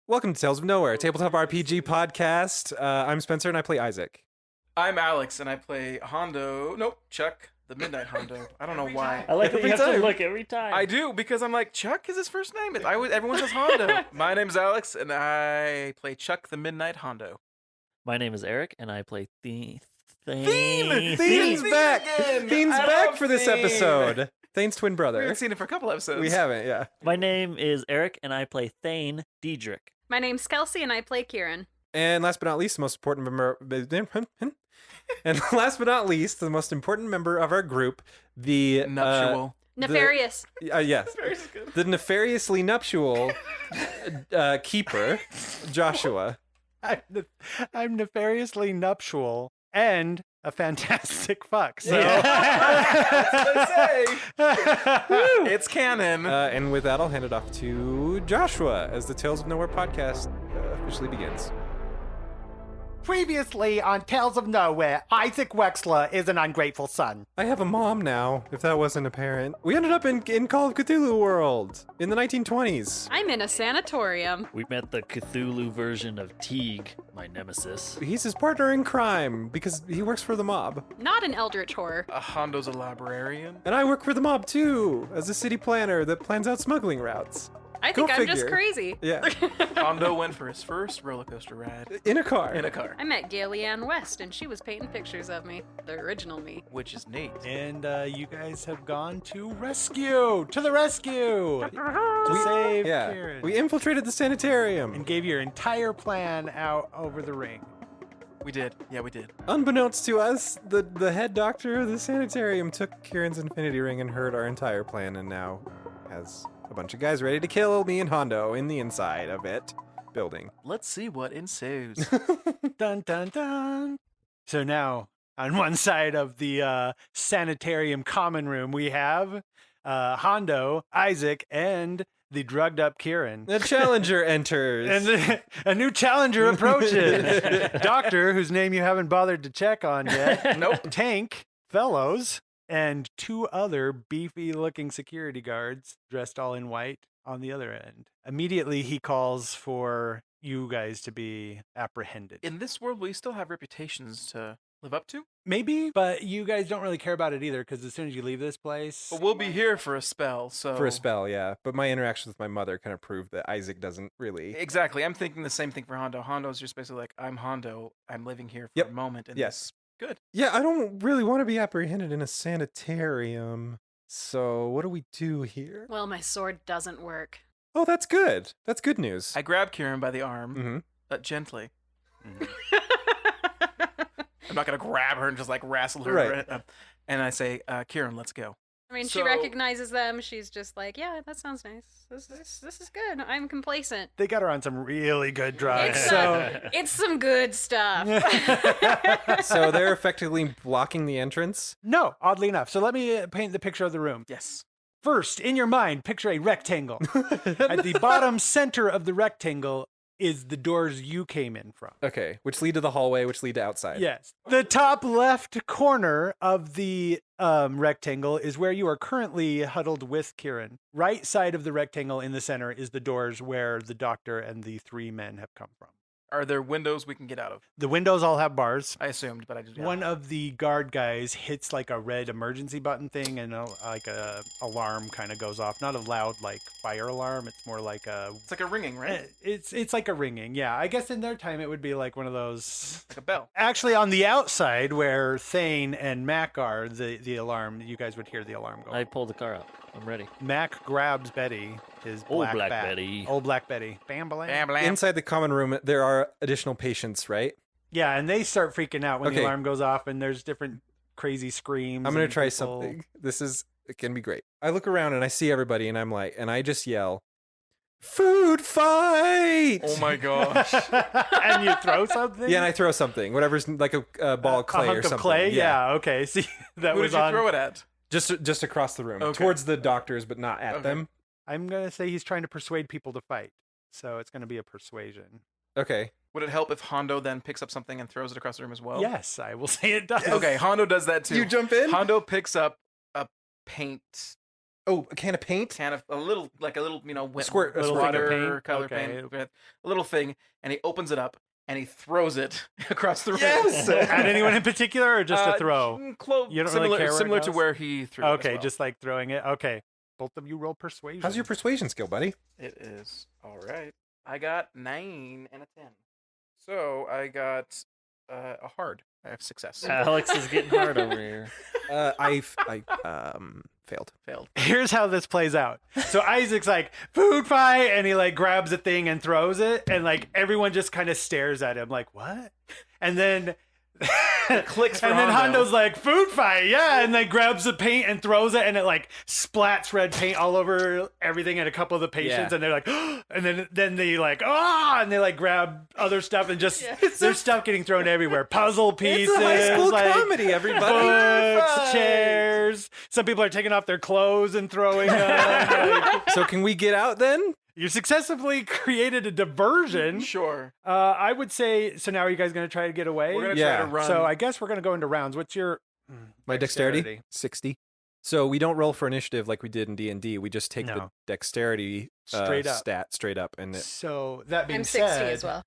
Welcome to Tales of Nowhere, a tabletop RPG podcast. I'm Spencer and I play Isaac. I'm Alex and I play Hondo. Nope, Chuck, the Midnight Hondo. I don't know why. I like that you have to look every time. I do, because I'm like, Chuck is his first name. Everyone says Hondo. My name's Alex and I play Chuck, the Midnight Hondo. My name is Eric and I play Thane! Thane's back! Thane's back for this episode. Thane's twin We brother. haven't seen it for a couple episodes. We haven't, yeah. My name is Eric and I play Thane Diedrich. My name's Kelsey, and I play Kieran. And last but not least, the most important member... And last but not least, the most important member of our group, the... Nuptial. Nefarious. Yes. The nefariously nuptial keeper, Joshua. I'm nefariously nuptial and a fantastic fuck. So That's what I say. It's canon. And with that, I'll hand it off to Joshua as the Tales of Nowhere podcast officially begins. previously on Tales of Nowhere, Isaac Wexler is an ungrateful son. I have a mom now, if that wasn't apparent. We ended up in Call of Cthulhu world in the 1920s. I'm in a sanatorium. We met the Cthulhu version of Teague, my nemesis. He's his partner in crime because he works for the mob. Not an eldritch horror. Hondo's a librarian. And I work for the mob too, as a city planner that plans out smuggling routes. I Go think I'm just figure. crazy. Yeah, Hondo went for his first roller coaster ride in a car. in a car, I met Gaily Ann West, and she was painting pictures of me. The original me. which is neat. And you guys have gone to the rescue, to save Yeah, Kieran. we infiltrated the sanitarium. And gave your entire plan out over the ring. We did. Yeah, we did. Unbeknownst to us, the head doctor of the sanitarium took Kieran's infinity ring and heard our entire plan and now has a bunch of guys ready to kill me and Hondo in the inside of it building. Let's see what ensues. Dun dun dun. So now, on one side of the sanitarium common room, we have Hondo, Isaac, and the drugged up Kieran. The challenger enters. And a new challenger approaches. Doctor, whose name you haven't bothered to check on yet. Nope. Tank, Fellows, and two other beefy-looking security guards dressed all in white on the other end. Immediately, he calls for you guys to be apprehended. In this world, we still have reputations to live up to. Maybe, but you guys don't really care about it either, because as soon as you leave this place... But we'll be here for a spell, so... For a spell, yeah. But my interaction with my mother kind of proved that Isaac doesn't really... Exactly. I'm thinking the same thing for Hondo. Hondo's just basically like, I'm Hondo. I'm living here for Yep. a moment. And Yes. Good. Yeah, I don't really want to be apprehended in a sanitarium. So what do we do here? Well, my sword doesn't work. Oh, that's good. That's good news. I grab Kieran by the arm, Mhm. gently. I'm not going to grab her and just like wrestle her. Right. And I say, Kieran, let's go. I mean, So- she recognizes them. She's just like, yeah, that sounds nice. This is good. I'm complacent. They got her on some really good drugs. It's, So it's some good stuff. So they're effectively blocking the entrance. no, oddly enough. So let me paint the picture of the room. Yes. First, in your mind, picture a rectangle. At the bottom center of the rectangle is the doors you came in from. Okay, which lead to the hallway, which lead to outside. Yes. The top left corner of the rectangle is where you are currently huddled with Kieran. Right side of the rectangle in the center is the doors where the doctor and the three men have come from. Are there windows we can get out of? The windows all have bars. I assumed, but I just... One of the guard guys hits like a red emergency button thing, and like a alarm kind of goes off. Not a loud like fire alarm. It's more like a. It's like a ringing, right? It's like a ringing. Yeah, I guess in their time it would be like one of those. Like a bell. Actually, on the outside where Thane and Mac are, the alarm, you guys would hear the alarm go. I pulled the car out. I'm ready. Mac grabs Betty, his Old black Black bat. Betty. Old Black Betty. Bam, bam. Bam, blam. Inside the common room, there are additional patients, right? Yeah, and they start freaking out when Okay. the alarm goes off, and there's different crazy screams. I'm going and to try people- something. It can be great. I look around and I see everybody and and I just yell, food fight! Oh my gosh. And you throw something? Yeah, and I throw something, whatever's like a ball of clay a hunk or something. of clay? Yeah, okay. See, that Who was did you on. throw it at? Just across the room, Okay. towards the doctors, but not at Okay. them. I'm going to say he's trying to persuade people to fight. So it's going to be a persuasion. Okay. Would it help if Hondo then picks up something and throws it across the room as well? Yes, I will say it does. Okay, Hondo does that too. You jump in? Hondo picks up a paint Oh, a can of paint? can of a little Squirt- a little water thing of paint? color Okay. paint, with a little thing, and he opens it up and he throws it across the room. Yes! At anyone in particular, or just a throw? You don't really similar care where it similar to goes? where he threw it. Okay, as well. just like throwing it. Okay, both of you roll persuasion. How's your persuasion skill, buddy? It is all right. I got 9 and a 10, so I got a hard. I have success. Alex is getting hard over here. I failed. Failed. Here's how this plays out. So Isaac's like, food fight, and he like grabs a thing and throws it, and like everyone just kind of stares at him like, what? And then Clicks for and then Hondo. Hondo's like, food fight, yeah, and like grabs the paint and throws it, and it like splats red paint all over everything and a couple of the patients, Yeah. and they're like, and then they like, and they like grab other stuff and just there's stuff getting thrown everywhere, puzzle pieces, It's a high school like, comedy, everybody. books, Fight. chairs. Some people are taking off their clothes and throwing them. Like, So can we get out then? you successfully created a diversion. Sure. I would say. So now are you guys going to try to get away? We're gonna Yeah. try to run. So I guess we're going to go into rounds. What's your My dexterity? 60. So we don't roll for initiative like we did in D&D. We just take the No. dexterity Straight up. stat straight up. And it, So that being I'm 60 said, as well.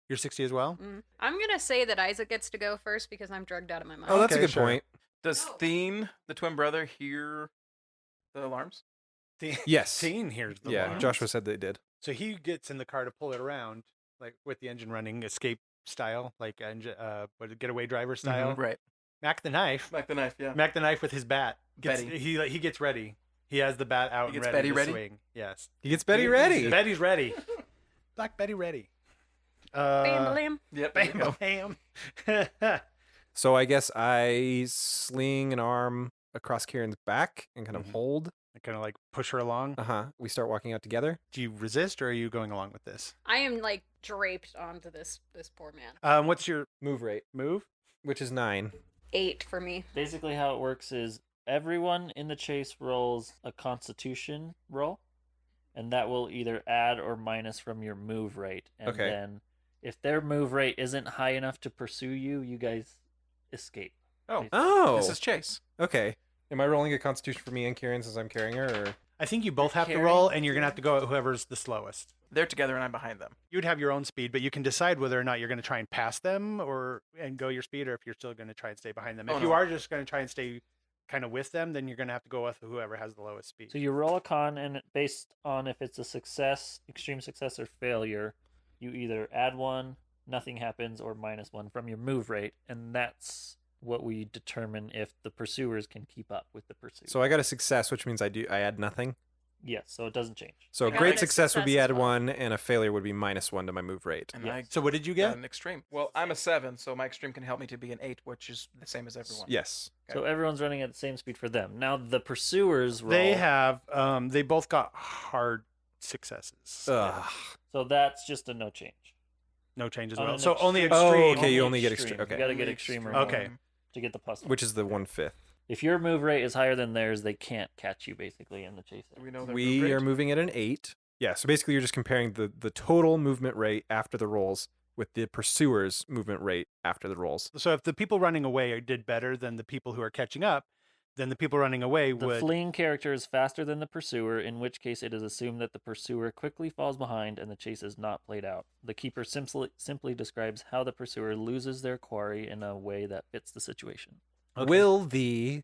You're 60 as well. I'm gonna say that Isaac gets to go first because I'm drugged out of my mind. oh, that's Okay, a good sure. point. Does Theen, the twin brother, hear the alarms? Yes. Teen here's the Yeah, alarm. Joshua said they did. So he gets in the car to pull it around, like with the engine running, escape style, like getaway driver style. Right. Mac the knife. Like the knife, yeah. Mac the knife with his bat. Betty. He gets ready. He has the bat out He and gets ready Betty to ready? swing. Yes. He gets Betty ready. Betty's ready. Black Betty ready. Bam, bam. Yep. There you Bam, go. bam. So I guess I sling an arm across Kieran's back and kind of Mhm. hold. I kind of like push her along. We start walking out together. Do you resist, or are you going along with this? I am like draped onto this poor man. What's your Move rate, move? which is 9. 8 for me. Basically, how it works is everyone in the chase rolls a Constitution roll, and that will either add or minus from your move rate. And Okay. then, if their move rate isn't high enough to pursue you, you guys escape. Oh, Oh, this is Chase. okay. Am I rolling a Constitution for me and Kieran since I'm carrying her? Or? I think you both have to Carrying roll, and you're gonna have to go at whoever's the slowest. They're together and I'm behind them. You'd have your own speed, but you can decide whether or not you're going to try and pass them and go your speed, or if you're still going to try and stay behind them. Oh, If you no. are just going to try and stay kind of with them, then you're going to have to go with whoever has the lowest speed. So you roll a con, and based on if it's a success, extreme success, or failure, you either add 1, nothing happens, or minus 1 from your move rate, and that's what we determine if the pursuers can keep up with the pursuit. So I got a success, which means I add nothing. Yes, so it doesn't change. So a I got great a success would be success add as well. 1, and a failure would be -1 to my move rate. And Yes. I So what did you got get? an extreme. Well, I'm a 7, so my extreme can help me to be an 8, which is the same as everyone. Yes. So everyone's running at the same speed for them. Now the pursuers roll. They have, they both got hard successes. Ugh. So that's just a no change. No change as On well. an So only extreme- extreme. Oh, okay, you only get extreme. You Okay. got to get extreme or Okay. more to get the plus one. Which is the 1/5. If your move rate is higher than theirs, they can't catch you basically in the chase. Do we know their move We rate? are moving at an 8. Yeah, so basically you're just comparing the total movement rate after the rolls with the pursuer's movement rate after the rolls. So if the people running away did better than the people who are catching up, then the people running away The would. fleeing character is faster than the pursuer, in which case it is assumed that the pursuer quickly falls behind and the chase is not played out. The keeper simply describes how the pursuer loses their quarry in a way that fits the situation. Okay. Will the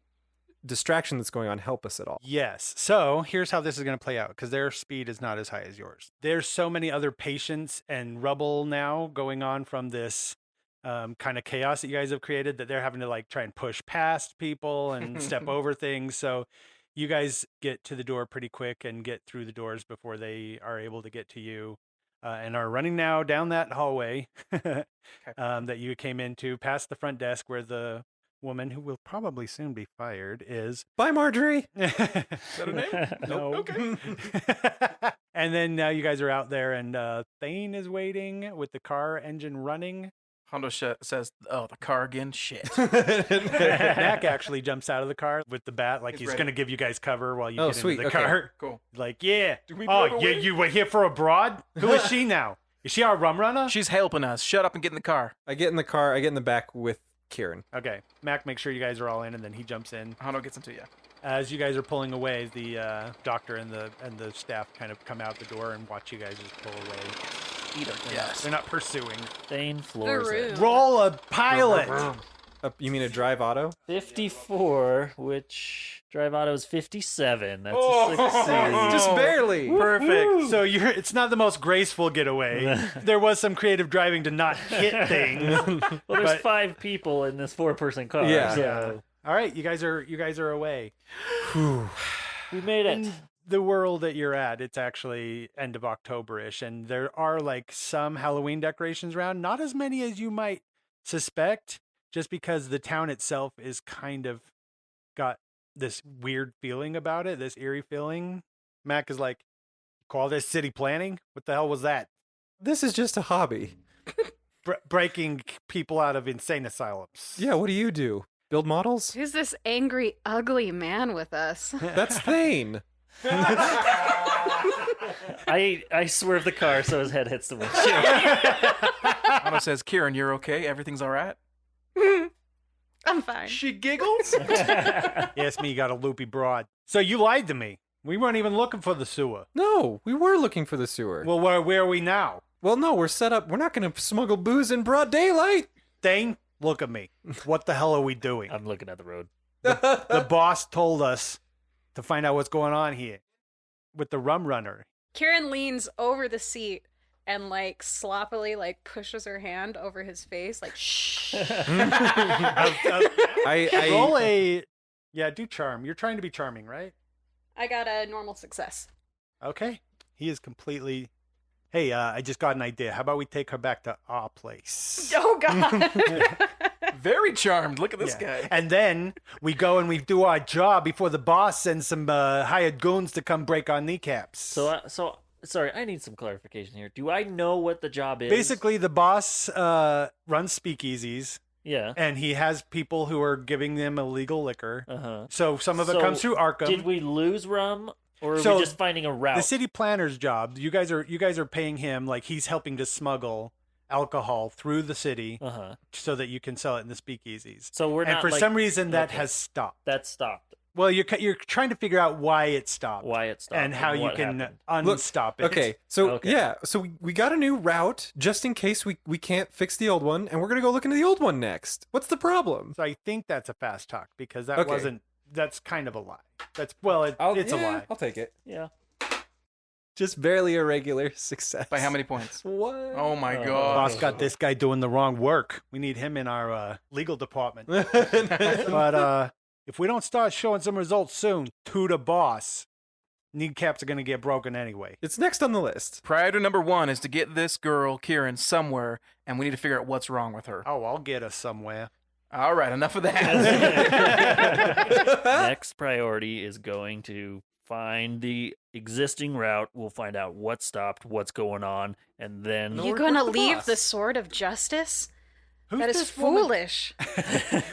distraction that's going on help us at all? Yes. So here's how this is going to play out, because their speed is not as high as yours. There's so many other patients and rubble now going on from this kind of chaos that you guys have created that they're having to like try and push past people and step over things. So you guys get to the door pretty quick and get through the doors before they are able to get to you. And are running now down that hallway that you came into, past the front desk where the woman, who will probably soon be fired, is. Bye, Marjorie. Is that a name? No. Okay. And then now you guys are out there, and Thane is waiting with the car engine running. Hondo says, "Oh, the car again? Shit." Mac actually jumps out of the car with the bat, like He's he's ready. going to give you guys cover while you Oh, get sweet, into the okay. car. Cool. Like, yeah. Do we Oh, drive yeah, away? you were here for a broad? Who is she now? Is she our rum runner? She's helping us. Shut up and get in the car. I get in the car. I get in the back with Kieran. Okay. Mac, make sure you guys are all in, and then he jumps in. Hondo gets into you. As you guys are pulling away, the doctor and the staff kind of come out the door and watch you guys just pull away. Eat our gas. They're not pursuing. Thane floors it. room. Roll a pilot. You mean a drive auto? 54, which drive auto is 57. That's Oh, a succeed. Just barely. Perfect. So it's not the most graceful getaway. There was some creative driving to not hit things. Well, there's but- 5 people in this 4-person car. Yeah. So All right, you guys are away. we made it. In the world that you're at, it's actually end of October-ish, and there are like some Halloween decorations around. Not as many as you might suspect, just because the town itself is kind of got this weird feeling about it, this eerie feeling. Mac is like, call this city planning? What the hell was that? This is just a hobby. Breaking people out of insane asylums. Yeah, what do you do? Build models? Who's this angry, ugly man with us? That's Thane. I swerve the car so his head hits the windshield. Anna says, Kieran, you're okay? Everything's all right? I'm fine. She giggles. Yes, me, you got a loopy broad. So you lied to me. We weren't even looking for the sewer. No, we were looking for the sewer. Well, where are we now? Well, no, we're set up. We're not going to smuggle booze in broad daylight. Dane, look at me. What the hell are we doing? I'm looking at the road. The boss told us to find out what's going on here with the rum runner. Kieran leans over the seat and like sloppily like pushes her hand over his face, like shh. Roll a do charm. You're trying to be charming, right? I got a normal success. Okay. He is completely. Hey, I just got an idea. How about we take her back to our place? Oh God. Very charmed. Look at this guy. And then we go and we do our job before the boss sends some hired goons to come break our kneecaps. So sorry, I need some clarification here. Do I know what the job is? Basically, the boss runs speakeasies, Yeah. and he has people who are giving them illegal liquor. Uh-huh. So some of it So, comes through Arkham. Did we lose rum, or are So, we just finding a route? The city planner's job. You guys are paying him like he's helping to smuggle alcohol through the city Uh-huh. so that you can sell it in the speakeasies. So we're And not for like, some reason that okay. has stopped. that stopped. Well, you're trying to figure out why it stopped. Why it stopped and how you what can happened. unstop it. Okay, so Okay. yeah, so we got a new route just in case we can't fix the old one, and we're gonna go look into the old one next. What's the problem? So I think that's a fast talk because that Okay. wasn't. That's kind of a lie. It's a lie. I'll take it. Yeah. Just barely a regular success. By how many points? What? Oh my Oh. god. Boss got this guy doing the wrong work. We need him in our legal department. But if we don't start showing some results soon, to the boss, kneecaps are going to get broken anyway. It's next on the list. Priority number 1 is to get this girl, Kieran, somewhere, and we need to figure out what's wrong with her. Oh, I'll get us somewhere. All right, enough of that. Next priority is going to find the existing route. We'll find out what stopped, what's going on, and then You Where's gonna the leave boss? the sword of justice? Who's That is this woman? foolish.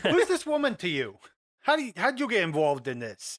Who's this woman to you? How'd you get involved in this?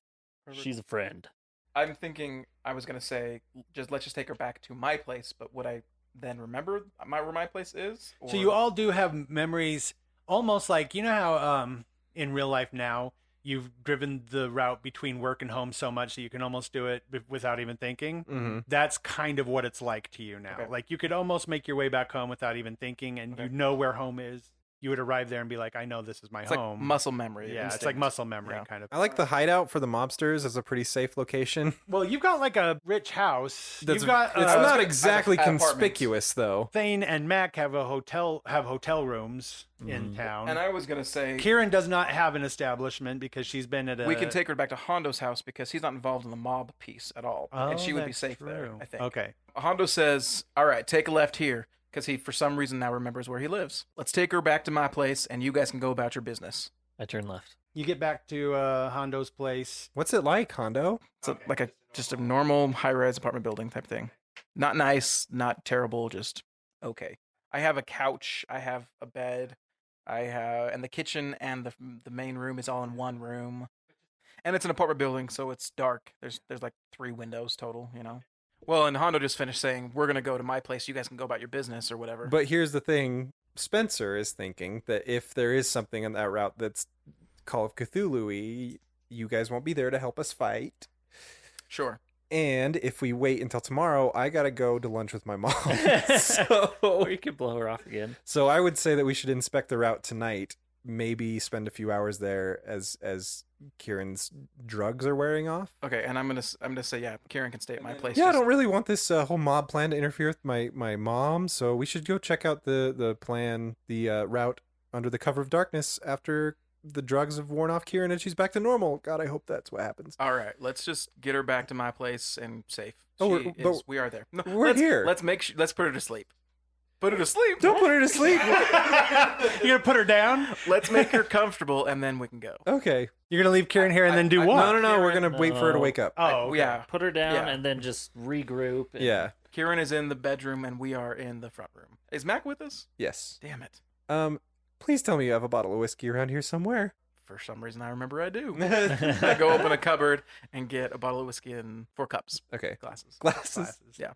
she's a friend. I'm thinking I was gonna say let's just take her back to my place, but would I then remember where my place is? So you all do have memories, almost like you know how in real life now you've driven the route between work and home so much that you can almost do it without even thinking. Mm-hmm. That's kind of what it's like to you now. Okay. Like you could almost make your way back home without even thinking, and Okay. you know where home is. You would arrive there and be like, I know this is my It's home. like muscle memory. Yeah, it's instinct. like muscle memory Yeah. kind of. I like the hideout for the mobsters as a pretty safe location. Well, you've got like a rich house. That's, You've got it's I was not gonna- exactly I have apartments. conspicuous though. Thane and Mac have hotel rooms in town. And I was gonna say Kieran does not have an establishment because she's been at a. we can take her back to Hondo's house because he's not involved in the mob piece at all, and she would be that's safe there. true. I think. Okay. Hondo says, "All right, take a left here," because he, for some reason, now remembers where he lives. Let's take her back to my place, and you guys can go about your business. I turn left. You get back to Hondo's place. What's it like, Hondo? It's just a normal high-rise apartment building type thing. Not nice, not terrible, just okay. I have a couch, I have a bed, and the kitchen and the main room is all in one room. And it's an apartment building, so it's dark. There's like 3 windows total, you know. Well, and Hondo just finished saying, "We're gonna go to my place. You guys can go about your business or whatever." But here's the thing: Spencer is thinking that if there is something on that route that's Call of Cthulhu-y, you guys won't be there to help us fight. Sure. And if we wait until tomorrow, I gotta go to lunch with my mom. Or you could blow her off again. So I would say that we should inspect the route tonight. Maybe spend a few hours there as Kieran's drugs are wearing off. Okay, and I'm gonna say Kieran can stay at my place. Yeah, I don't really want this whole mob plan to interfere with my mom. So we should go check out the plan, the route under the cover of darkness after the drugs have worn off Kieran and she's back to normal. God, I hope that's what happens. All right, let's just get her back to my place and safe. Oh, We are there. No, we're here. Let's let's put her to sleep. Put her to sleep. Don't put her to sleep. You're gonna put her down? Let's make her comfortable and then we can go. Okay. You're gonna leave Kieran here and then do what? No. We're gonna wait for her to No. wake up. Oh, okay. Yeah. Put her down Yeah. and then just regroup. And Yeah. Kieran is in the bedroom and we are in the front room. Is Mac with us? Yes. Damn it. Please tell me you have a bottle of whiskey around here somewhere. For some reason, I remember I do. I go open a cupboard and get a bottle of whiskey and 4 cups. Okay. Glasses. Glasses. Yeah.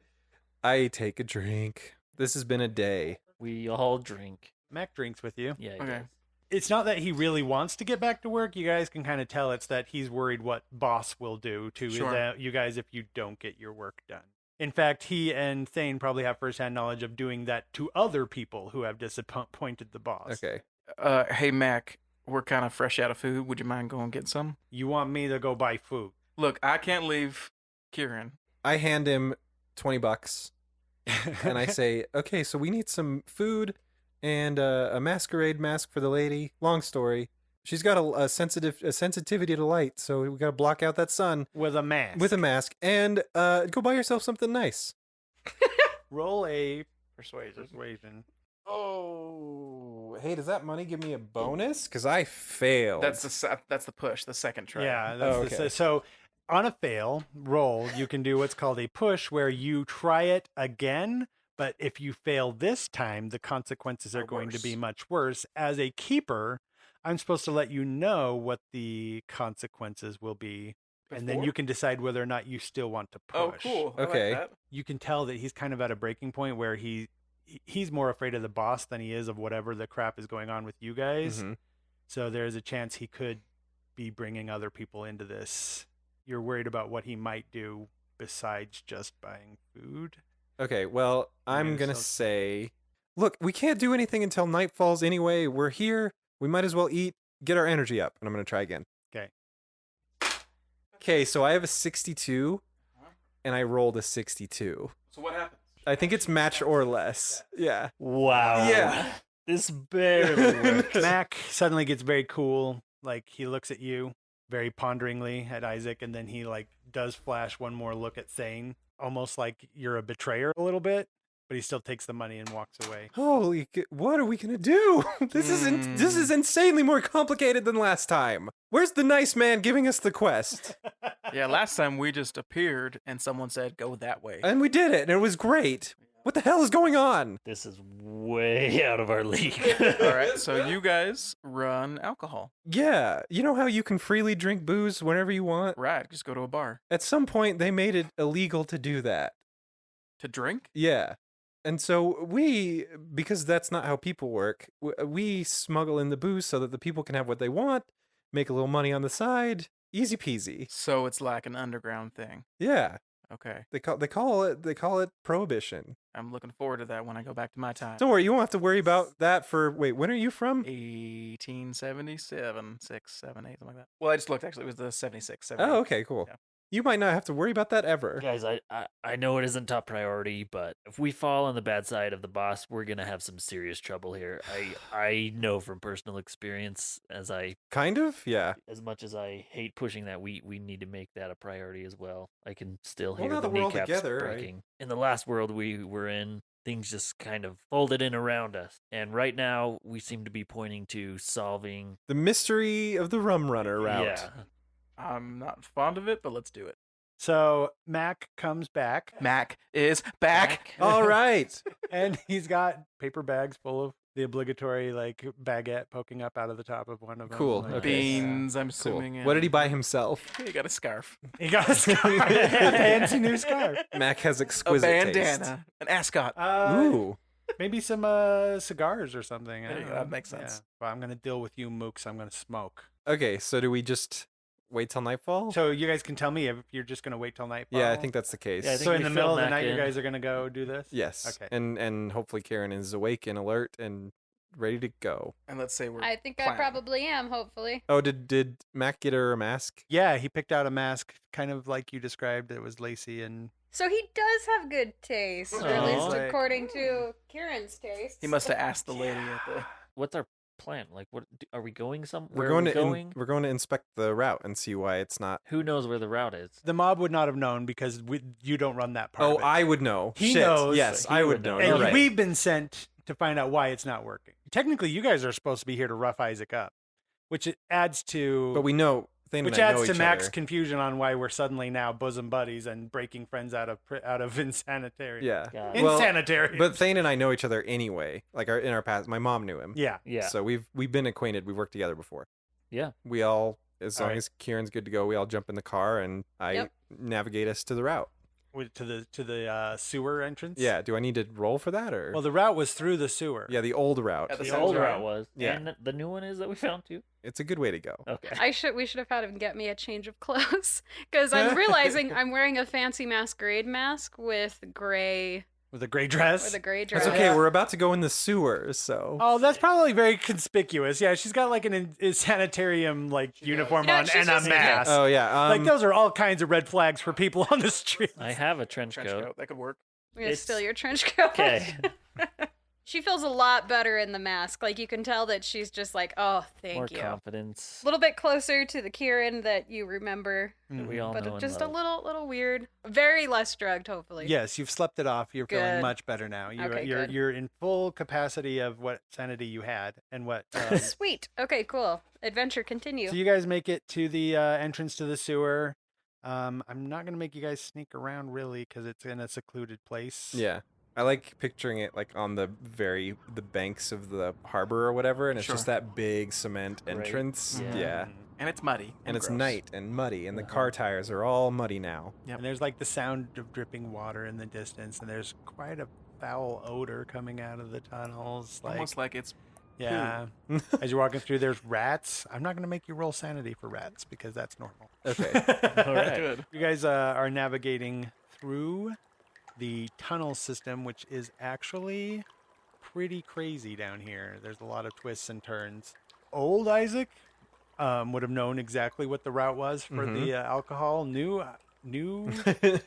I take a drink. This has been a day. We all drink. Mac drinks with you. Yeah. he Okay. does. It's not that he really wants to get back to work. You guys can kind of tell it's that he's worried what boss will do to Sure. you guys if you don't get your work done. In fact, he and Thane probably have firsthand knowledge of doing that to other people who have disappointed the boss. Okay. Hey, Mac, we're kind of fresh out of food. Would you mind going get some? You want me to go buy food? Look, I can't leave Kieran. I hand him $20 and I say, okay, so we need some food and a masquerade mask for the lady. Long story. She's got a sensitivity to light, so we got to block out that sun With a mask. with a mask. And go buy yourself something nice. Roll a Persuasion. persuasion. Oh, hey, does that money give me a bonus? Because I failed. That's the push, the second try. Yeah, that's okay. so on a fail roll, you can do what's called a push where you try it again, but if you fail this time, the consequences are going to be worse. much worse. As a keeper, I'm supposed to let you know what the consequences will be, and then Before? you can decide whether or not you still want to push. Oh, cool. I like Okay. that. You can tell that he's kind of at a breaking point where he's more afraid of the boss than he is of whatever the crap is going on with you guys. Mhm. So there's a chance he could be bringing other people into this. You're worried about what he might do besides just buying food. Okay, well, I'm Yeah, going to so- say, look, we can't do anything until night falls anyway. We're here. We might as well eat, get our energy up. And I'm going to try again. Okay. Okay, so I have a 62 and I rolled a 62. So what happens? I think it's match or less. Yeah. Wow. Yeah. This barely works. Mac suddenly gets very cool. Like he looks at you very ponderingly at Isaac, and then he like does flash one more look at Thane, almost like you're a betrayer a little bit, but he still takes the money and walks away. Holy, what are we going to do? This is insanely more complicated than last time. Where's the nice man giving us the quest? Yeah, last time we just appeared and someone said, go that way. And we did it, and it was great. What the hell is going on? This is way out of our league. All right, so you guys run alcohol. Yeah, you know how you can freely drink booze whenever you want? Right, just go to a bar. At some point, they made it illegal to do that. To drink? Yeah. And so because that's not how people work, we smuggle in the booze so that the people can have what they want, make a little money on the side, easy peasy. So it's like an underground thing. Yeah. Okay. They call it prohibition. I'm looking forward to that when I go back to my time. Don't worry, you won't have to worry about that when are you from? 1877, 6, 7, 8, something like that. Well, I just looked, actually. It was the 76, 78. Oh, okay, cool. Yeah. You might not have to worry about that ever. Guys, I know it isn't top priority, but if we fall on the bad side of the boss, we're gonna have some serious trouble here. I know from personal experience, as Kind of? Yeah. much as I hate pushing that, we need to make that a priority as well. I can still Well, hear now the that we're all kneecaps together, breaking. In the last world we were in, things just kind of folded in around us, and right now we seem to be pointing to solving. The mystery of the rum runner route. Yeah. I'm not fond of it, but let's do it. So Mac comes back, Mac is back. All right. and he's got paper bags full of the obligatory like baguette poking up out of the top of one of them. Cool, Like, okay. Beans, I'm Cool. assuming. What did he buy himself? He got a scarf. He got a scarf, a fancy new scarf. Mac has A exquisite bandana. An ascot. taste. Ooh. Maybe some cigars or something. I There don't you go, know. that makes sense. Yeah. Well, I'm gonna deal with you, mooks. I'm gonna smoke. Okay, so do we just wait till nightfall. So you guys can tell me if you're just gonna wait till nightfall. Yeah, I think that's the case. Yeah, I think So we in the fill middle of the Mac night, you in. guys are gonna go do this. Yes. Okay. And hopefully Karen is awake and alert and ready to go. And let's say we're. I think I planning. probably am, hopefully. Oh, did Mac get her a mask? Yeah, he picked out a mask, kind of like you described. It was lacy and So he does have good taste, or at least Aw. according to Kieran's taste. He must have asked the lady at the. What's our plan? Like, what are we going We're Where going are we to going? we're going to inspect the route and see why it's not. Who knows where the route is? the mob would not have known because you don't run that part. Oh, of it. I would know. He Shit. knows. Yes, He I would would know. know. You're And right. we've been sent to find out why it's not working. Technically, you guys are supposed to be here to rough Isaac up, which it adds to. But we know. Thane which and I adds know to each Mac's other. confusion on why we're suddenly now bosom buddies and breaking friends out of insanitary. Yeah. God. Well, Insanitary. But Thane and I know each other anyway. Like in our past, my mom knew him. yeah. Yeah. So we've been acquainted. We've worked together before. Yeah. We all, as All long right. as Kieran's good to go, we all jump in the car and I Yep. navigate us to the route. To the sewer entrance. Yeah. Do I need to roll for that or? Well, the route was through the sewer. yeah, the old route. At The sounds old right. route was. Yeah. And the new one is that we found too. It's a good way to go. Okay. We should have had him get me a change of clothes because I'm realizing I'm wearing a fancy masquerade mask with a gray With a gray dress. dress. That's okay. We're about to go in the sewers, so. Oh, that's probably very conspicuous. Yeah, she's got like a sanitarium uniform You know, on she's and a just- mask. Oh yeah. Like those are all kinds of red flags for people on the street. I have a trench Trench coat. coat. That could work. I'm gonna It's- steal your trench coat. Okay. She feels a lot better in the mask. Like you can tell that she's just like, oh, thank More you. confidence. A little bit closer to the Kieran that you remember, That we all know but and just love. a little weird. Very less drugged, hopefully. Yes, you've slept it off. You're feeling Good. much better now. Okay, You're good. you're in full capacity of what sanity you had and what. Sweet. Okay, cool. Adventure continue. So you guys make it to the entrance to the sewer. I'm not gonna make you guys sneak around really because it's in a secluded place. Yeah. I like picturing it like on the banks of the harbor or whatever, and it's just Sure. that big cement Right. entrance. Yeah. Yeah. And it's muddy. And it's gross. night and muddy, and the Uh-huh. car tires are all muddy now. Yep. And there's like the sound of dripping water in the distance, and there's quite a foul odor coming out of the tunnels. Like, Almost like it's. yeah. As you're walking through, there's rats. I'm not gonna make you roll sanity for rats because that's normal. Okay. All right. Good. You guys are navigating through the tunnel system, which is actually pretty crazy down here. There's a lot of twists and turns. Old Isaac would have known exactly what the route was for the alcohol. New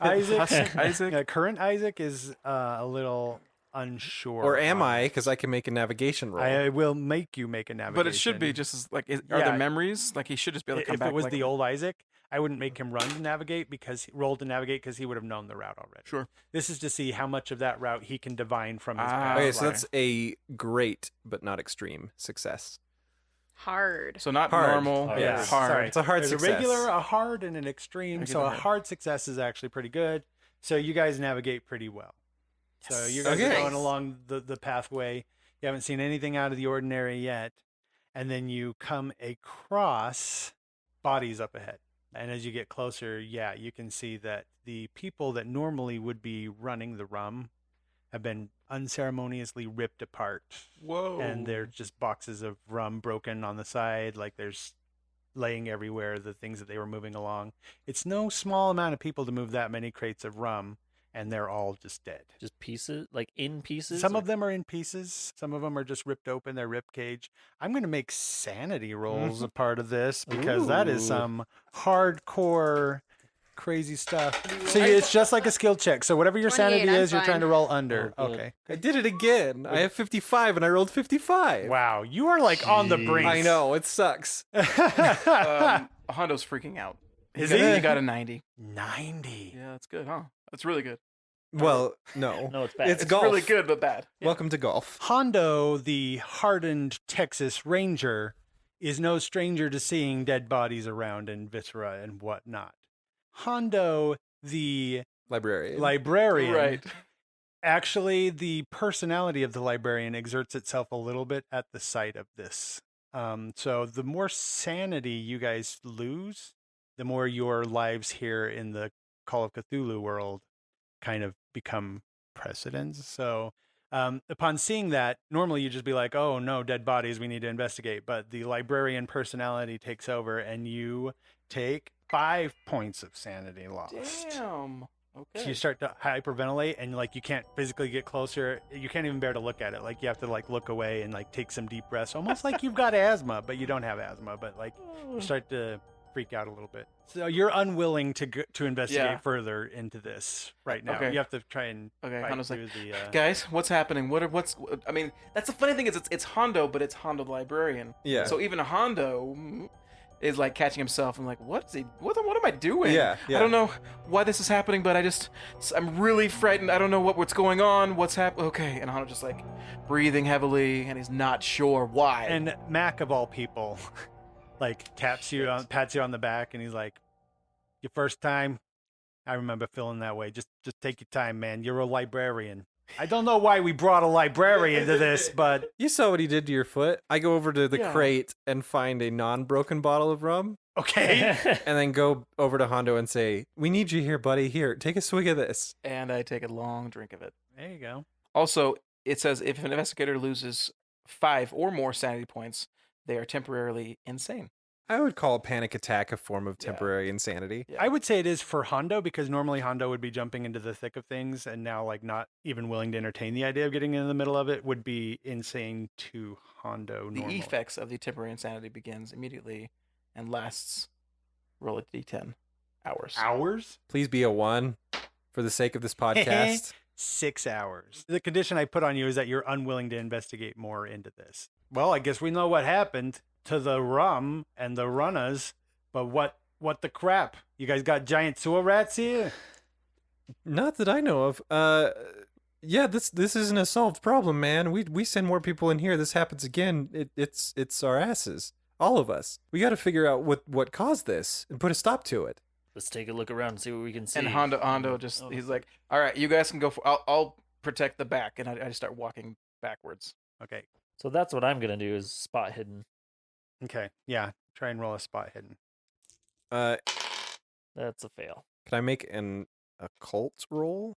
Isaac, Husk Isaac. current Isaac is a little unsure. Or am on I? it. Because I can make a navigation roll. I will make you make a navigation. But it should be just as like. Are Yeah. there memories? Like he should just be able to come If back. it was like, the old Isaac, I wouldn't make him run to navigate because he would have known the route already. Sure. This is to see how much of that route he can divine from his Ah, past. Okay, so life. that's a great but not extreme success. Hard. So not Hard. normal. Hard. Yeah, Hard. sorry. It's a hard There's success. a regular, a hard, and an extreme. So a Regular. hard success is actually pretty good. So you guys navigate pretty well. So you guys Okay. are going along the pathway. You haven't seen anything out of the ordinary yet. And then you come across bodies up ahead. And as you get closer, yeah, you can see that the people that normally would be running the rum have been unceremoniously ripped apart. Whoa. And there's just boxes of rum broken on the side, like there's laying everywhere, the things that they were moving along. It's no small amount of people to move that many crates of rum, and they're all just dead. Just pieces, like in pieces. Some or- of them are in pieces. Some of them are just ripped open, their rib cage. I'm going to make sanity rolls a part of this because that is Ooh. some hardcore crazy stuff. So it's just like a skill check. So whatever your 28, sanity I'm is, you're trying fine. to roll under. Oh, good. Okay. I did it again. I have 55 and I rolled 55. Wow, you are like on the Jeez. brink. I know, it sucks. Hondo's freaking out. Is got, he? He got a 90. 90. Yeah, that's good, huh? That's really good. Well, no. No, it's bad. It's It's golf. really good, but bad. Yeah. Welcome to golf. Hondo, the hardened Texas Ranger, is no stranger to seeing dead bodies around and viscera and whatnot. Hondo, the Librarian. librarian, Right. actually, the personality of the librarian exerts itself a little bit at the sight of this. So the more sanity you guys lose, the more your lives here in the Call of Cthulhu world kind of become precedents. So Upon seeing that, normally you just be like, oh no, dead bodies, we need to investigate. But the librarian personality takes over and you take 5 points of sanity lost. Damn. So Okay. you start to hyperventilate and like you can't physically get closer. You can't even bear to look at it. Like you have to like look away and like take some deep breaths, almost like you've got asthma, but you don't have asthma. But like you start to freak out a little bit. So you're unwilling to investigate further into this right now. Okay. You have to try and Okay, fight Hondo's like, through the. guys, what's happening? I mean, that's the funny thing is it's Hondo, but it's Hondo the librarian. Yeah. So even Hondo is like catching himself and like, what am I doing? Yeah, yeah. I don't know why this is happening, but I'm really frightened. I don't know what's going on. What's happening? Okay, and Hondo just like breathing heavily, and he's not sure why. And Mac of all people, like pats you on the back, and he's like, "Your first time, I remember feeling that way. Just take your time, man. You're a librarian. I don't know why we brought a librarian to this, but You saw what he did to your foot. I go over to the Yeah. crate and find a non-broken bottle of rum, okay." and then go over to Hondo and say, "We need you here, buddy. Here, take a swig of this." And I take a long drink of it. There you go. Also, it says if an investigator loses 5 or more sanity points, they are temporarily insane. I would call a panic attack a form of Yeah. temporary insanity. Yeah. I would say it is for Hondo because normally Hondo would be jumping into the thick of things, and now like not even willing to entertain the idea of getting in the middle of it would be insane to Hondo. The Normally. effects of the temporary insanity begins immediately and lasts, roll a d10, hours. Hours. Please be a 1 for the sake of this podcast. 6 hours. The condition I put on you is that you're unwilling to investigate more into this. Well, I guess we know what happened to the rum and the runners, but what the crap? You guys got giant sewer rats here? Not that I know of. Yeah, this isn't a solved problem, man. We send more people in here. This happens again. It's our asses. All of us. We got to figure out what caused this and put a stop to it. Let's take a look around and see what we can see. And Hondo just, he's like, all right, you guys can go for, I'll protect the back. And I just start walking backwards. Okay. So that's what I'm gonna do is spot hidden. Okay. Yeah. Try and roll a spot hidden. That's a fail. Can I make an occult roll?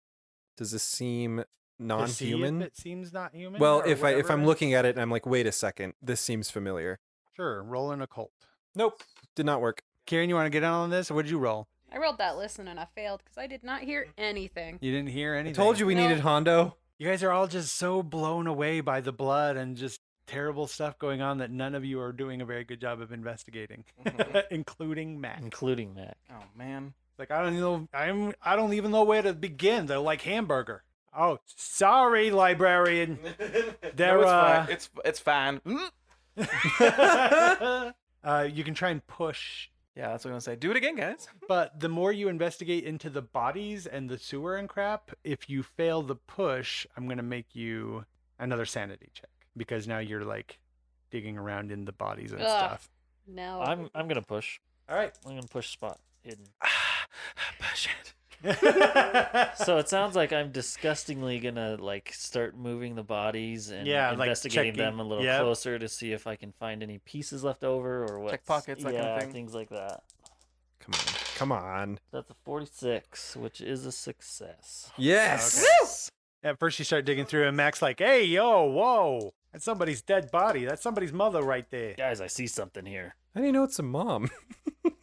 Does this seem To see if non-human? it seems not human. Well, or if whatever? I'm looking at it and I'm like, wait a second, this seems familiar. Sure, roll an occult. Nope, did not work. Kieran, you want to get in on this? What did you roll? I rolled that listen and I failed because I did not hear anything. You didn't hear I anything. told you we No. needed Hondo. You guys are all just so blown away by the blood and just terrible stuff going on that none of you are doing a very good job of investigating, Mhm. including Mac. Including Mac. Oh, man. Like I don't know, I don't even know where to begin. They're like hamburger. Oh, sorry, librarian. They're No, it's fine. you can try and push, Yeah, that's what I'm going to say. Do it again, guys. but the more you investigate into the bodies and the sewer and crap, if you fail the push, I'm gonna make you another sanity check because now you're like digging around in the bodies and Ugh. stuff. No. I'm gonna push. All right. I'm gonna push spot hidden. Push it. So it sounds like I'm disgustingly gonna like start moving the bodies and Yeah, like investigating checking- them a little yep. closer to see if I can find any pieces left over or what. pockets, that yeah, kind of thing. things like that. Come on. That's a 46, which is a success. Yes. Okay. At first, you start digging through, and Mac's like, "Hey, yo, whoa, that's somebody's dead body. That's somebody's mother right there." Guys, I see something here. How do you know it's a mom?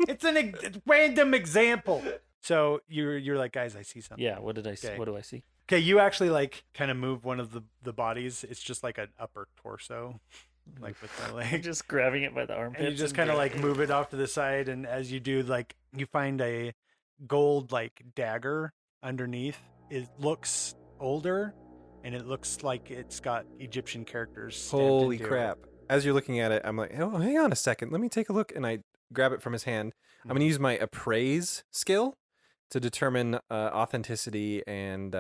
It's an random example. So you're like, guys, I see something. Yeah, what did I see? Okay. What do I see? Okay, you actually like kind of move one of the bodies. It's just like an upper torso, like with the I'm leg. just grabbing it by the armpits. And you just kind of like move it off to the side, and as you do, like you find a gold like dagger underneath. It looks older, and it looks like it's got Egyptian characters. stamped Holy into it. crap. As you're looking at it, I'm like, oh, hang on a second. Let me take a look. And I grab it from his hand. I'm going to use my appraise skill to determine authenticity and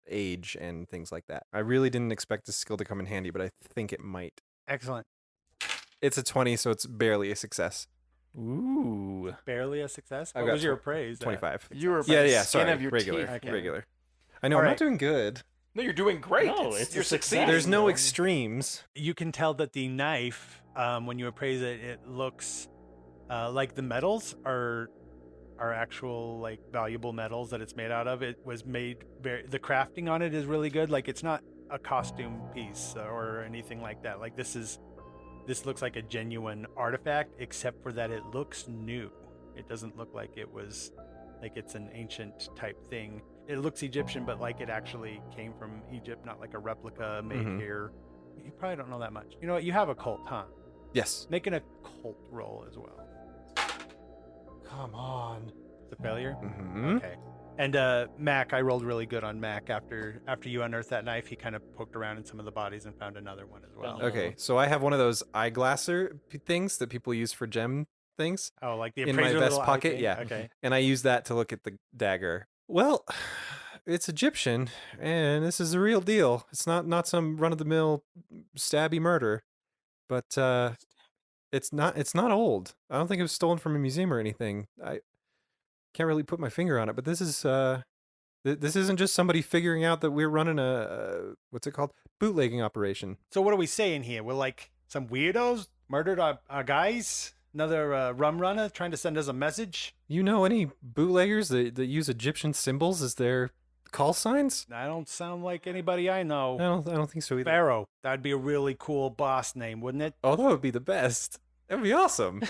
age and things like that. I really didn't expect this skill to come in handy, but I think it might. Excellent. It's a 20, so it's barely a success. Ooh. Barely a success. I've What got was your appraise? 25. You were Yeah, by the yeah, skin sorry. of your Regular. teeth. Okay. Regular. I know, All I'm right. not doing good. No, you're doing great. No, it's a you're success. succeeding. There's no though. extremes. You can tell that the knife, when you appraise it, it looks like the metals are actual like valuable metals that it's made out of. It was made the crafting on it is really good. Like it's not a costume piece or anything like that. Like this looks like a genuine artifact, except for that it looks new. It doesn't look like it was like it's an ancient type thing. It looks Egyptian, but like it actually came from Egypt, not like a replica made here. You probably don't know that much. You know what? You have a cult, huh? Yes. Make an occult roll as well. Come on. It's a failure? Mm-hmm. Okay. And Mac, I rolled really good on Mac. After you unearthed that knife, he kind of poked around in some of the bodies and found another one as well. Okay, so I have one of those eyeglasser things that people use for gem things Oh, like the in my appraiser vest little eye pocket. thing? Yeah. Okay. And I use that to look at the dagger. Well, it's Egyptian, and this is a real deal. It's not some run-of-the-mill stabby murder, but it's not old. I don't think it was stolen from a museum or anything. I can't really put my finger on it, but this is this isn't just somebody figuring out that we're running a what's it called, bootlegging operation. So what are we saying here? We're like some weirdos murdered our guys? Another rum runner trying to send us a message? You know any bootleggers that use Egyptian symbols as their call signs? I don't sound like anybody I know. I don't think so either. Pharaoh. That'd be a really cool boss name, wouldn't it? Oh, that would be the best. That would be awesome.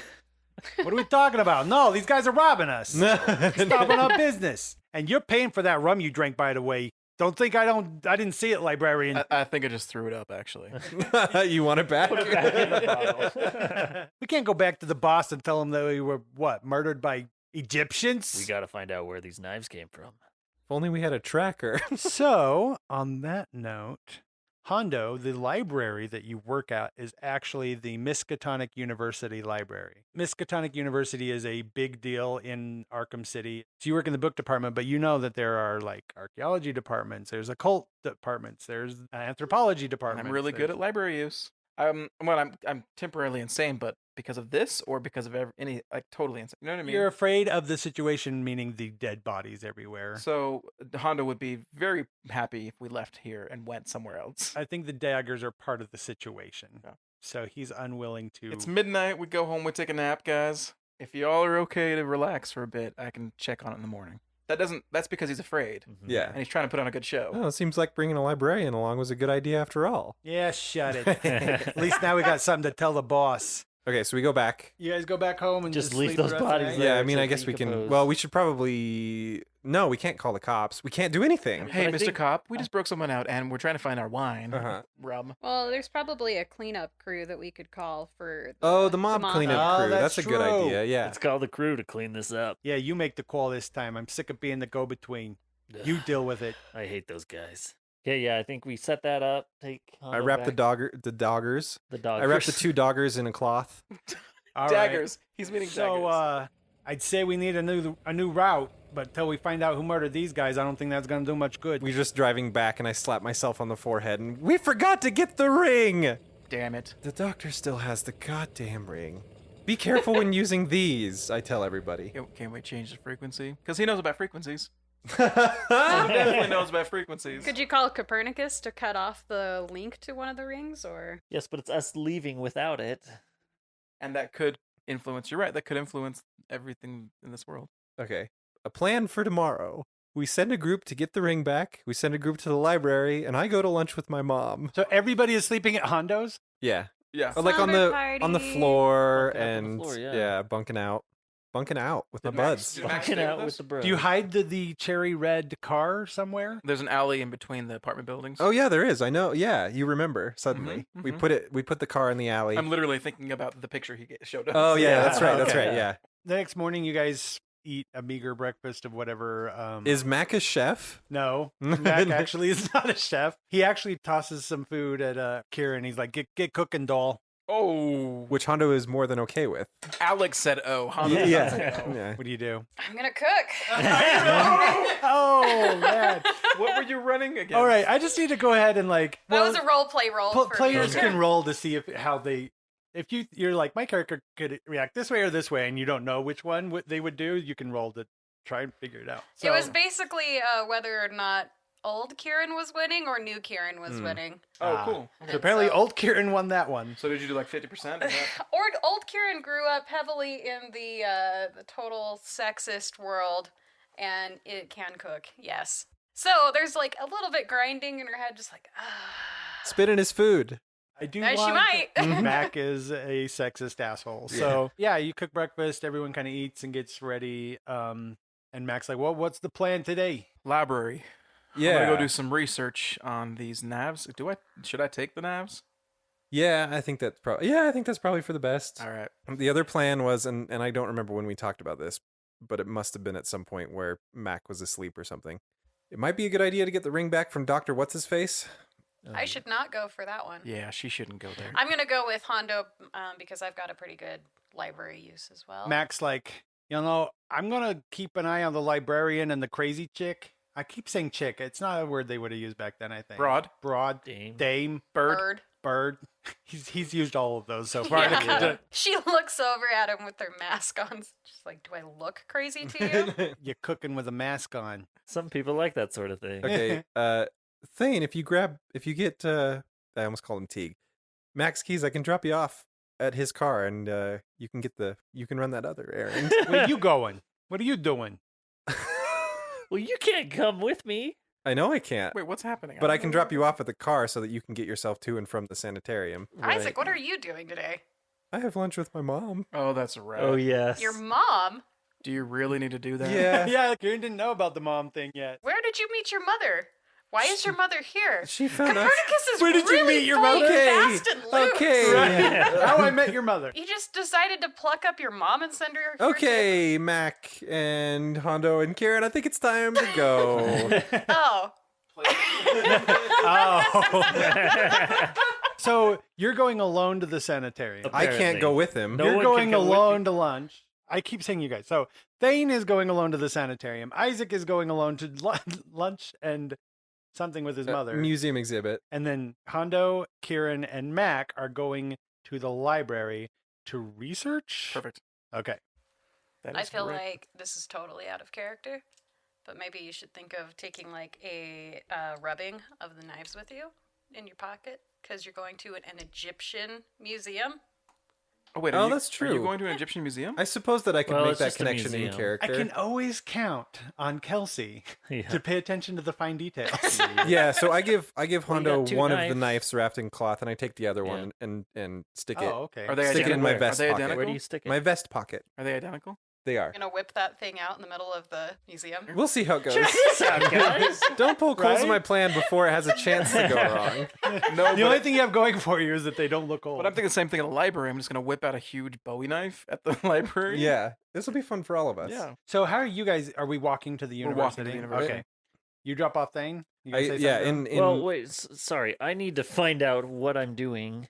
What are we talking about? No, these guys are robbing us. Stopping our business. And you're paying for that rum you drank, by the way. Don't think I didn't see it, librarian. I think I just threw it up, actually. You want it back? Put it back in the bottle. We can't go back to the boss and tell him that we were, murdered by Egyptians? We got to find out where these knives came from. If only we had a tracker. So, on that note, Hondo, the library that you work at is actually the Miskatonic University Library. Miskatonic University is a big deal in Arkham City. So you work in the book department, but you know that there are like archaeology departments, there's occult departments, there's anthropology And departments. I'm really good at library use. Well, I'm temporarily insane, but because of this or because of any totally insane. You know what I mean? You're afraid of the situation, meaning the dead bodies everywhere. So Honda would be very happy if we left here and went somewhere else. I think the daggers are part of the situation. Yeah. So he's unwilling to. It's midnight. We go home. We take a nap, guys. If y'all are okay to relax for a bit, I can check on it in the morning. That's because he's afraid. Mhm. Yeah. And he's trying to put on a good show. Oh, it seems like bringing a librarian along was a good idea after all. Yeah, shut it. At least now we got something to tell the boss. Okay, so we go back. You guys go back home and Just just leave sleep the those rest of the bodies night? there. Yeah, I mean, to I guess we can. decompose. Well, we should probably. No, we can't call the cops. We can't do anything. Hey, But I Mr. think- Cop, we just broke someone out and we're trying to find our wine. Uh-huh. Rum. Well, there's probably a cleanup crew that we could call for. Oh, the mob cleanup Oh, crew. that's That's a good true. idea. Yeah. Let's call the crew to clean this up. Yeah, you make the call this time. I'm sick of being the go-between. You deal with it. I hate those guys. Okay, yeah, I think we set that up. Take. I Hondo wrapped the back. doggers. The dog. I wrapped the two doggers in a cloth. All right. Daggers. He's meaning So, daggers. I'd say we need a new route, but till we find out who murdered these guys, I don't think that's gonna do much good. We're just driving back, and I slap myself on the forehead, and we forgot to get the ring. Damn it. The doctor still has the goddamn ring. Be careful when using these, I tell everybody. Can we change the frequency? Because he knows about frequencies. He definitely knows about frequencies. Could you call Copernicus to cut off the link to one of the rings, or? Yes, but it's us leaving without it. And that could influence, you're right, that could influence everything in this world. Okay, a plan for tomorrow. We send a group to get the ring back. We send a group to the library, and I go to lunch with my mom. So everybody is sleeping at Hondo's? Yeah, Yeah. or like on Slumber the party. floor, Bunking out on the and floor, yeah. bunking out with my Did Max- buds. did Max Walking stay out with with us? the bros. Do you hide the cherry red car somewhere? There's an alley in between the apartment buildings. Oh yeah, there is. I know. Yeah, you remember suddenly. Mhm, We mhm. put the car in the alley. I'm literally thinking about the picture he showed us. Oh yeah, Yeah, that's right. That's okay. right. Yeah. The next morning, you guys eat a meager breakfast of whatever. Is Mac a chef? No, Mac actually is not a chef. He actually tosses some food at Kieran. He's like, "Get cooking, doll." Oh. Which Hondo is more than okay with. Alex said, oh. Hondo did not say Yeah. oh. Yeah. What do you do? I'm gonna cook. Oh man! What were you running again? All right, I just need to go ahead and like. That was a role play roll. for me. Players can roll to see if you're like, my character could react this way or this way, and you don't know which one they would do. You can roll to try and figure it out. It was basically whether or not old Kieran was winning or new Kieran was winning. Oh, cool. So apparently, So- old Kieran won that one. So did you do like 50%? Is that- Or old Kieran grew up heavily in the total sexist world, and it can cook. Yes. So there's like a little bit grinding in her head, just like, Spit in his food. I do As she want might. Mac is a sexist asshole. So yeah, you cook breakfast, everyone kind of eats and gets ready. And Mac's like, well, what's the plan today? Library. Yeah. I'm gonna go do some research on these navs. Should I take the navs? Yeah, I think that's probably for the best. All right. The other plan was, and I don't remember when we talked about this, but it must have been at some point where Mac was asleep or something. It might be a good idea to get the ring back from Dr. What's-His-Face. I should not go for that one. Yeah, she shouldn't go there. I'm going to go with Hondo because I've got a pretty good library use as well. Mac's like, I'm going to keep an eye on the librarian and the crazy chick. I keep saying chick. It's not a word they would have used back then, I think. Broad. Dame. Bird. He's used all of those so far. Yeah. She looks over at him with her mask on. Just like, do I look crazy to you? You're cooking with a mask on. Some people like that sort of thing. Okay, Thane, if you get, I almost called him Teague, Mac's keys, I can drop you off at his car, and you can run that other errand. Where you going? What are you doing? Well, you can't come with me. I know I can't, Wait, what's happening? but I can drop you off at the car so that you can get yourself to and from the sanitarium. Isaac, what are you doing today? I have lunch with my mom. Oh, that's right. Oh, yes. Your mom? Do you really need to do that? Yeah. Yeah, Kieran didn't know about the mom thing yet. Where did you meet your mother? Why is your mother here? She found us. Copernicus is Where did you really meet your full mother? fast and loose. Okay. Right. How I met your mother. You just decided to pluck up your mom and send her here Okay, Mac and Hondo and Kieran, I think it's time to go. too? Oh. Oh. So you're going alone to the sanitarium. I can't go with him. No You're one can going go with alone me. to lunch. I keep saying you guys. So Thane is going alone to the sanitarium. Isaac is going alone to lunch and something with his mother. Museum exhibit. And then Hondo, Kieran, and Mac are going to the library to research. Perfect. Okay. That I is feel correct. like this is totally out of character, but maybe you should think of taking like a rubbing of the knives with you in your pocket because you're going to an Egyptian museum. Oh wait, Oh, are that's Are you true. going to an Egyptian museum? I suppose that I could Well, make it's that just a connection in museum. I character. can always count on Kelsey Yeah. to pay attention to the fine details. Yeah, so I give Well, you Hondo got two one of the knives. knives wrapped in cloth, and I take the other one and stick it. Oh, okay. Are they Stick it in my identical? vest Are they pocket. identical? Where do you stick it? My vest pocket. Are they identical? They are. You're gonna whip that thing out in the middle of the museum. We'll see how it goes. Check this out, guys. Don't pull holes in Right? my plan before it has a chance to go wrong. No, The only thing you have going for you is that they don't look old. But I'm thinking the same thing in the library. I'm just gonna whip out a huge Bowie knife at the library. Yeah, this will be fun for all of us. Yeah. So how are you guys? Are we walking to the We're university? walking to the university. Okay. You drop off Thane? You gonna say Yeah. something? In Well, wait. Sorry. I need to find out what I'm doing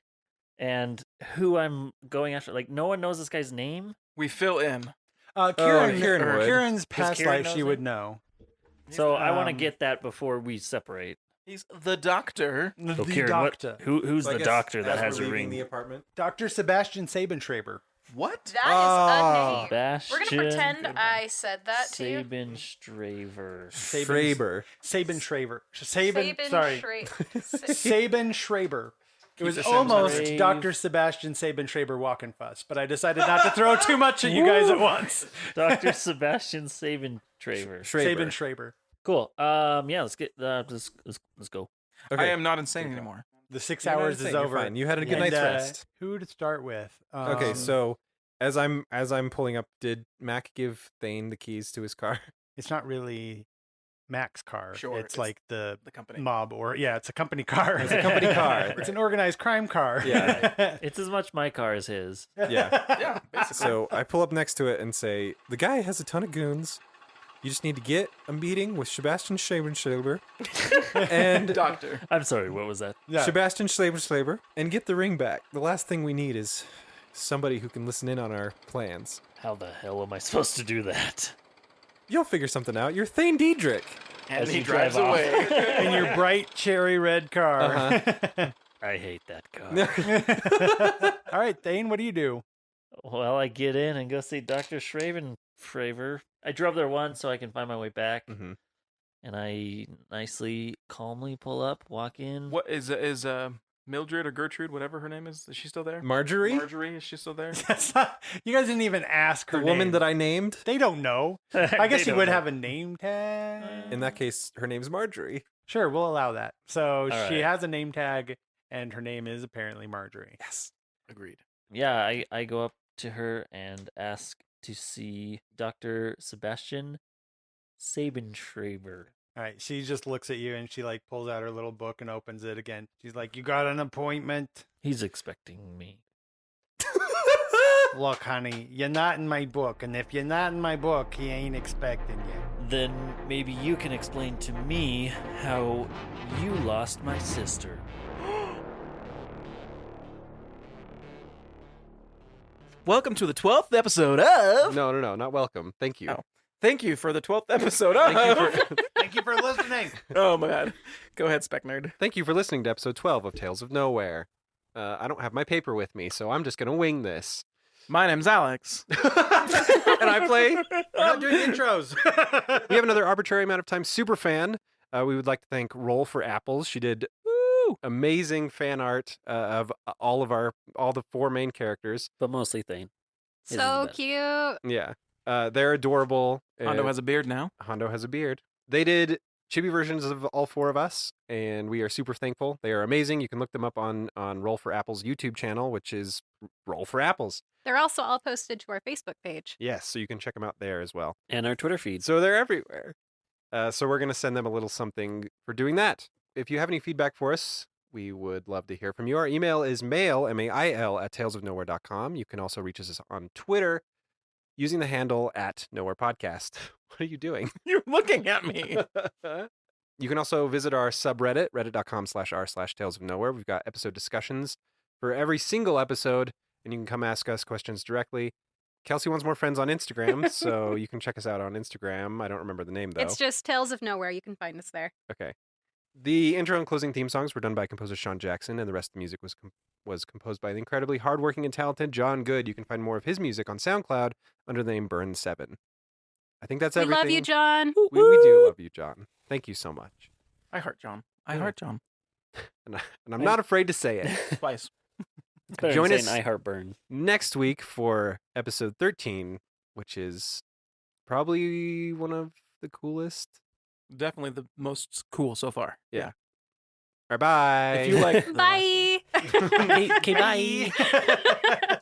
and who I'm going after. Like, no one knows this guy's name. We fill in. Kieran, Kieran would. Kieran's past Kieran life, she knows would it? know. So I want to Um, get that before we separate. He's the doctor. The So Kieran, what- doctor. who's So I the guess doctor that as has we're a leaving ring? the apartment. Dr. Sebastian Sabenschreiber. What? That is Ah. a name. Bastion. We're gonna pretend I said that to you. Sabin Straver. Schreiber. Sabenschreiber. Sorry. Sabenschreiber. It was the Sims almost Brave. Dr. Sebastian Sabenschreiber walk and fuss, but I decided not to throw too much at you guys at once. Dr. Sebastian Sabin Traver. Schreiber. Sabenschreiber. Cool. Yeah, let's get let's go. Okay. I am not insane anymore. The 6 You're not hours is insane, you're over. fine. You had a good And, night's rest. Who to start with? Okay, so as I'm pulling up, did Mac give Thane the keys to his car? it's not really Mac's car. Sure, it's it's like the The company. mob, or it's a company car. It's a company car. It's an organized crime car. Yeah. It's as much my car as his. Yeah. Yeah, basically. So I pull up next to it and say, the guy has a ton of goons. You just need to get a meeting with Sebastian Schreiber and Doctor. I'm sorry, what was that? Yeah. Sebastian Schreiber and get the ring back. The last thing we need is somebody who can listen in on our plans. How the hell am I supposed to do that? You'll figure something out. You're Thane Diedrich. And As he you drives drive off. away. In your bright cherry red car. Uh-huh. I hate that car. All right, Thane, what do you do? Well, I get in and go see Dr. Schraver. I drove there once so I can find my way back. hmm And I nicely, calmly pull up, walk in. What is Mildred or Gertrude, whatever her name is she still there? Marjorie? Marjorie, is she still there? That's not, you guys didn't even ask her The woman name. that I named? They don't know. I guess you would have a name tag. In that case, her name's Marjorie. Sure, we'll allow that. So All she right. has a name tag, and her name is apparently Marjorie. Yes. Agreed. Yeah, I go up to her and ask to see Dr. Sebastian Sabenschreiber. All right, she just looks at you and she like pulls out her little book and opens it again. She's like, "You got an appointment? He's expecting me. Look, honey, you're not in my book, and if you're not in my book, he ain't expecting you." Then maybe you can explain to me how you lost my sister. Welcome to the 12th episode of. No, not welcome. Thank you. Oh. Thank you for the 12th episode of. Thank you for Thank you for listening. Oh my god. Go ahead, Spec Nerd. Thank you for listening to episode 12 of Tales of Nowhere. I don't have my paper with me, so I'm just going to wing this. My name's Alex. And I play. We're not doing intros. We have another arbitrary amount of time super fan. We would like to thank Roll for Apples. She did amazing fan art of all the 4 main characters. But mostly Thane. His is So better. cute. Yeah. They're adorable. Hondo has a beard now. Hondo has a beard. They did chibi versions of all 4 of us, and we are super thankful. They are amazing. You can look them up on Roll for Apples YouTube channel, which is Roll for Apples. They're also all posted to our Facebook page. Yes, so you can check them out there as well. And our Twitter feed. So they're everywhere. So we're going to send them a little something for doing that. If you have any feedback for us, we would love to hear from you. Our email is mail, M-A-I-L, @talesofnowhere.com. You can also reach us on Twitter using the handle @nowherepodcast. What are you doing? You're looking at me. You can also visit our subreddit, reddit.com/r/talesofnowhere. We've got episode discussions for every single episode, and you can come ask us questions directly. Kelsey wants more friends on Instagram, so you can check us out on Instagram. I don't remember the name, though. It's just Tales of Nowhere. You can find us there. Okay. The intro and closing theme songs were done by composer Sean Jackson, and the rest of the music was composed by the incredibly hardworking and talented John Good. You can find more of his music on SoundCloud under the name Burn7. I think that's We everything. love you, John. We do love you, John. Thank you so much. I heart John. I Yeah. heart John. And I'm not afraid to say it. Twice. It's better Join than us- saying I heart burn. Next week for episode 13, which is probably one of the coolest. Definitely the most cool so far. Yeah. All right, bye. If you like. Bye. Okay, bye.